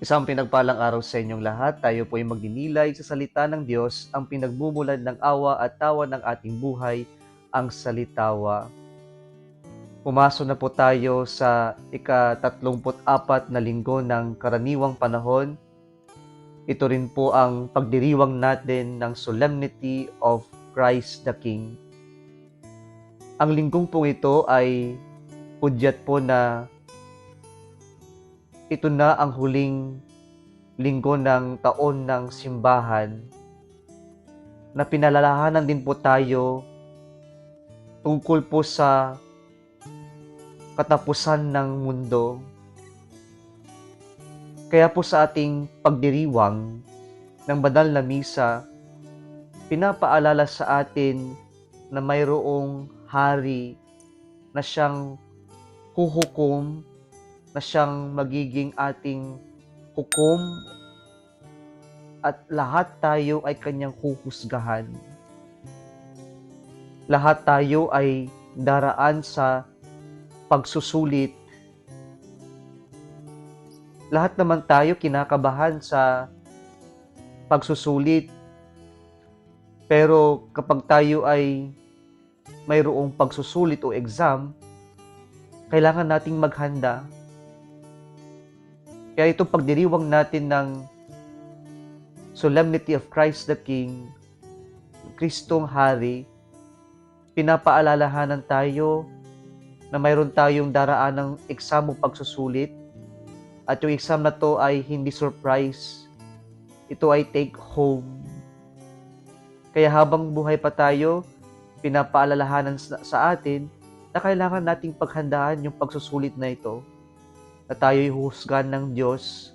Isang pinagpalang araw sa inyong lahat. Tayo po ay magdinilay sa salita ng Diyos, ang pinagmumulan ng awa at tawa ng ating buhay, ang salitawa. Pumasok na po tayo sa ika-34 na linggo ng karaniwang panahon. Ito rin po ang pagdiriwang natin ng Solemnity of Christ the King. Ang linggong po ito ay hudyat po na ito na ang huling linggo ng taon ng simbahan na pinalalahanan din po tayo tungkol po sa katapusan ng mundo. Kaya po sa ating pagdiriwang ng banal na misa, pinapaalala sa atin na mayroong hari na siyang huhukom, na siyang magiging ating hukom, at lahat tayo ay kanyang huhusgahan. Lahat tayo ay daraan sa pagsusulit. Lahat naman tayo kinakabahan sa pagsusulit. Pero kapag tayo ay mayroong pagsusulit o exam, kailangan nating maghanda. Kaya itong pagdiriwang natin ng Solemnity of Christ the King, Kristong Hari, pinapaalalahanan tayo na mayroon tayong daraan ng exam o pagsusulit, at yung exam na to ay hindi surprise. Ito ay take home. Kaya habang buhay pa tayo, pinapaalalahanan sa atin na kailangan nating paghandaan yung pagsusulit na ito, na tayo'y huhusgahan ng Diyos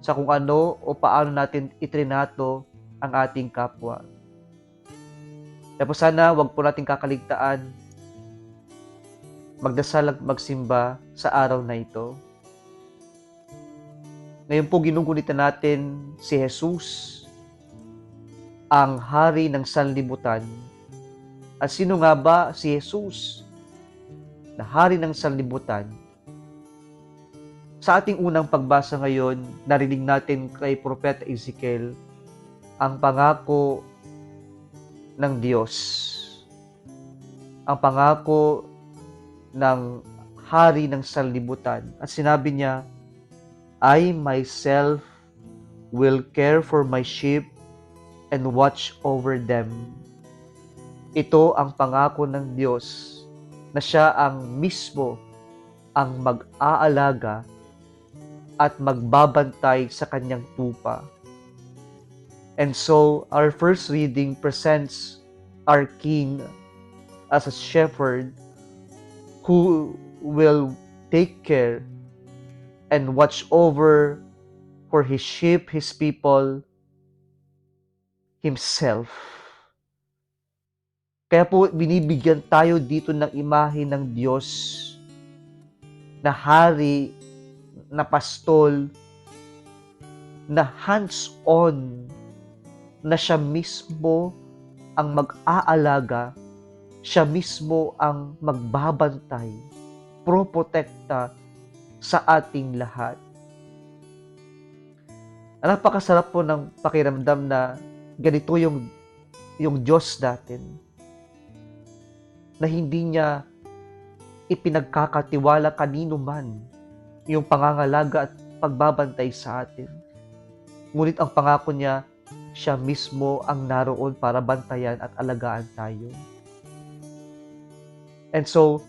sa kung ano o paano natin itrinato ang ating kapwa. Kaya po sana wag po nating kakaligtaan magdasal at magsimba sa araw na ito. Ngayon po ginugunitan natin si Jesus, ang hari ng sanlibutan. At sino nga ba si Jesus na hari ng sanlibutan? Sa ating unang pagbasa ngayon, narinig natin kay Propeta Ezekiel ang pangako ng Diyos. Ang pangako ng hari ng sanlibutan. At sinabi niya, I myself will care for my sheep and watch over them. Ito ang pangako ng Diyos na siya ang mismo ang mag-aalaga at magbabantay sa kanyang tupa. And so, our first reading presents our King as a shepherd who will take care and watch over for his sheep, his people, himself. Kaya po binibigyan tayo dito ng imahe ng Diyos na hari, na pastol, na hands-on, na siya mismo ang mag-aalaga, siya mismo ang magbabantay, proprotekta sa ating lahat. Napakasarap po ng pakiramdam na ganito yung Diyos natin, na hindi niya ipinagkakatiwala kanino man yung pangangalaga at pagbabantay sa atin. Ngunit ang pangako niya, siya mismo ang naroon para bantayan at alagaan tayo. And so,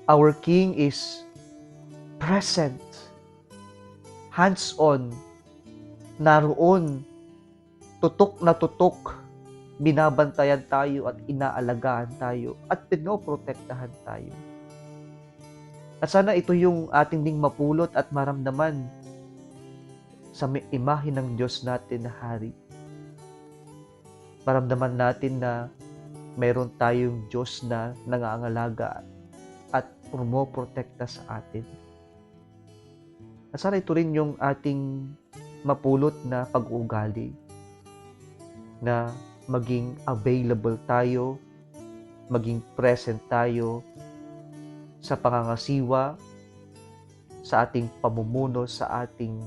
our King is present, hands-on, naroon, tutok na tutok, binabantayan tayo at inaalagaan tayo at pinoprotektahan tayo. At sana ito yung ating ding mapulot at maramdaman sa imahe ng Diyos natin na hari. Maramdaman natin na mayroon tayong Diyos na nangangalaga at pumoprotekta sa atin. At sana ito rin yung ating mapulot na pag-uugali, na maging available tayo, maging present tayo sa pangangasiwa, sa ating pamumuno, sa ating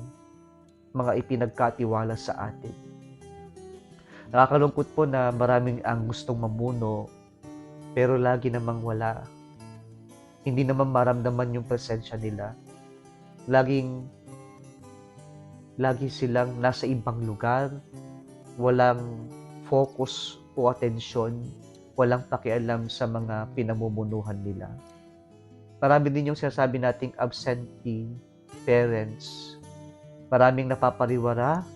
mga ipinagkatiwala sa atin. Nakakalungkot po na maraming ang gustong mamuno pero lagi namang wala. Hindi naman maramdaman yung presensya nila. Lagi silang nasa ibang lugar, walang focus o atensyon, walang pakialam sa mga pinamumunuhan nila. Marami din yung sinasabi nating absentee parents. Maraming napapariwara,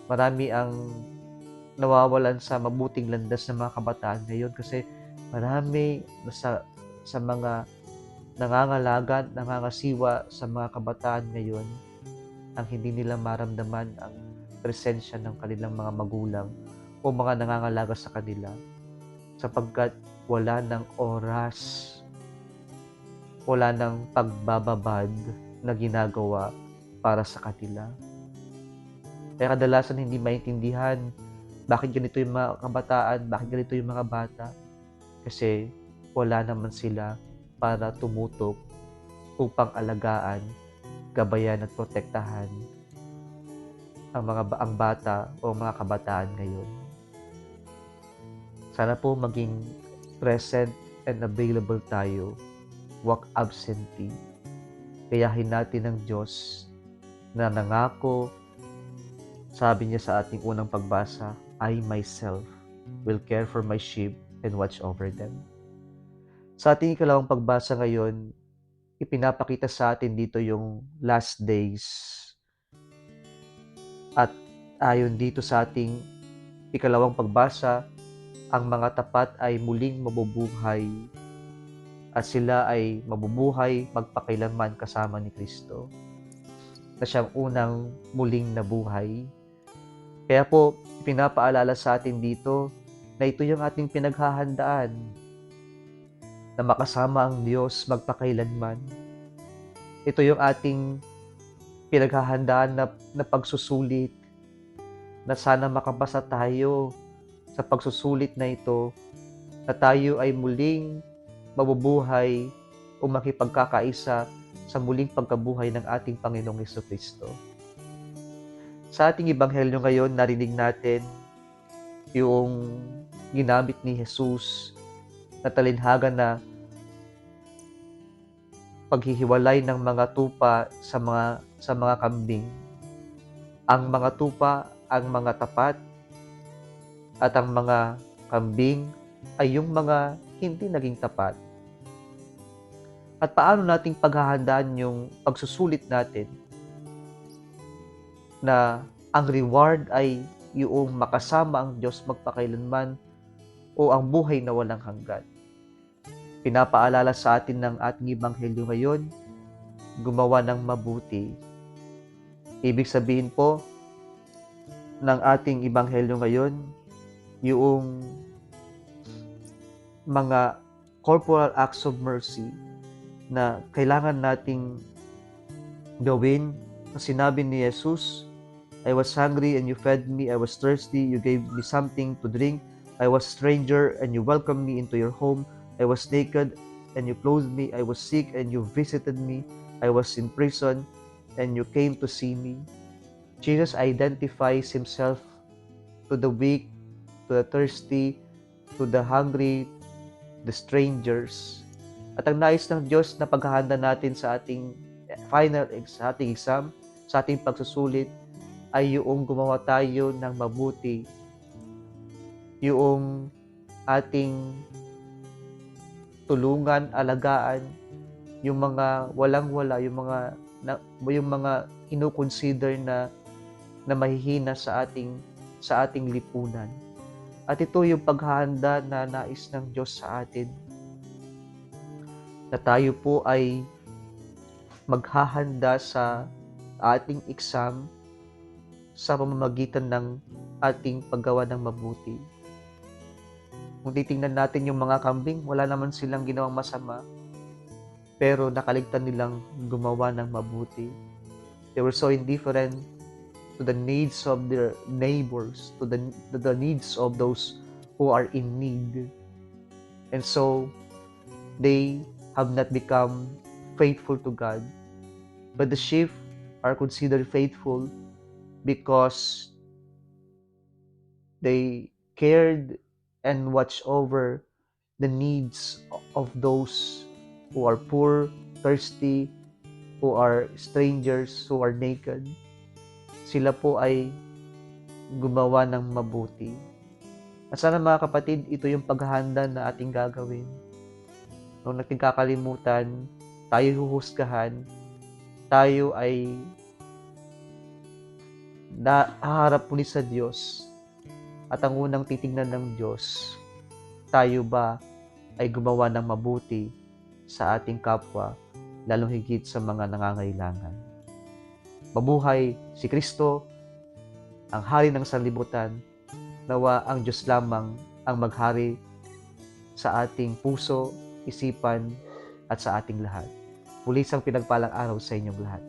marami ang nawawalan sa mabuting landas ng mga kabataan ngayon kasi marami sa mga nangangalaga, nangangasiwa sa mga kabataan ngayon ang hindi nila maramdaman ang presensya ng kanilang mga magulang o mga nangangalaga sa kanila sapagkat wala ng oras, wala ng pagbababad na ginagawa para sa kanila. Kaya kadalasan hindi maintindihan bakit ganito yung mga kabataan, bakit ganito yung mga bata. Kasi wala naman sila para tumutok upang alagaan, gabayan at protektahan ang bata o mga kabataan ngayon. Sana po maging present and available tayo, wag absentee. Gayahin natin ang Diyos na nangako, sabi niya sa ating unang pagbasa, I myself will care for my sheep and watch over them. Sa ating ikalawang pagbasa ngayon, ipinapakita sa atin dito yung last days. At ayon dito sa ating ikalawang pagbasa, ang mga tapat ay muling mabubuhay at sila ay mabubuhay magpakailanman kasama ni Kristo na siyang unang muling nabuhay. Kaya po, pinapaalala sa atin dito na ito yung ating pinaghahandaan na makasama ang Diyos magpakailanman. Ito yung ating pinaghahandaan na pagsusulit na sana makapasa tayo sa pagsusulit na ito na tayo ay muling mabubuhay o makipagkakaisa sa muling pagkabuhay ng ating Panginoong Jesucristo. Sa ating ebanghelyo ngayon, narinig natin yung ginamit ni Jesus na talinhaga na paghihiwalay ng mga tupa sa mga kambing. Ang mga tupa ang mga tapat at ang mga kambing ay yung mga hindi naging tapat. At paano nating paghahandaan yung pagsusulit natin na ang reward ay yung makasama ang Diyos magpakailanman o ang buhay na walang hanggan. Pinapaalala sa atin ng ating ebanghelyo ngayon, gumawa ng mabuti. Ibig sabihin po ng ating ebanghelyo ngayon, yung mga corporal acts of mercy na kailangan nating gawin. Sinabi ni Jesus, I was hungry and you fed me. I was thirsty, you gave me something to drink. I was stranger and you welcomed me into your home. I was naked and you clothed me. I was sick and you visited me. I was in prison and you came to see me. Jesus identifies himself to the weak, to the thirsty, to the hungry, the strangers. At ang nais ng Diyos na paghahanda natin sa ating sa ating exam, sa ating pagsusulit, ay yung gumawa tayo ng mabuti, yung ating tulungan, alagaan, yung mga walang-wala, yung mga ino-consider na mahihina sa ating lipunan. At ito yung paghahanda na nais ng Diyos sa atin, na tayo po ay maghahanda sa ating exam sa pamamagitan ng ating paggawa ng mabuti. Kung titingnan natin yung mga kambing, wala naman silang ginawang masama, pero nakaligtan nilang gumawa ng mabuti. They were so indifferent to the needs of their neighbors, to the needs of those who are in need. And so, they have not become faithful to God. But the sheep are considered faithful because they cared and watched over the needs of those who are poor, thirsty, who are strangers, who are naked. Sila po ay gumawa ng mabuti. At sana mga kapatid, ito yung paghahanda na ating gagawin. Nung nating kakalimutan, tayo huhusgahan, tayo ay haharap muli sa Diyos. At ang unang titingnan ng Diyos, tayo ba ay gumawa ng mabuti sa ating kapwa, lalong higit sa mga nangangailangan. Mabuhay si Kristo, ang hari ng sanlibutan. Nawa ang Diyos lamang ang maghari sa ating puso, isipan, at sa ating lahat. Muli isang pinagpalang araw sa inyong lahat.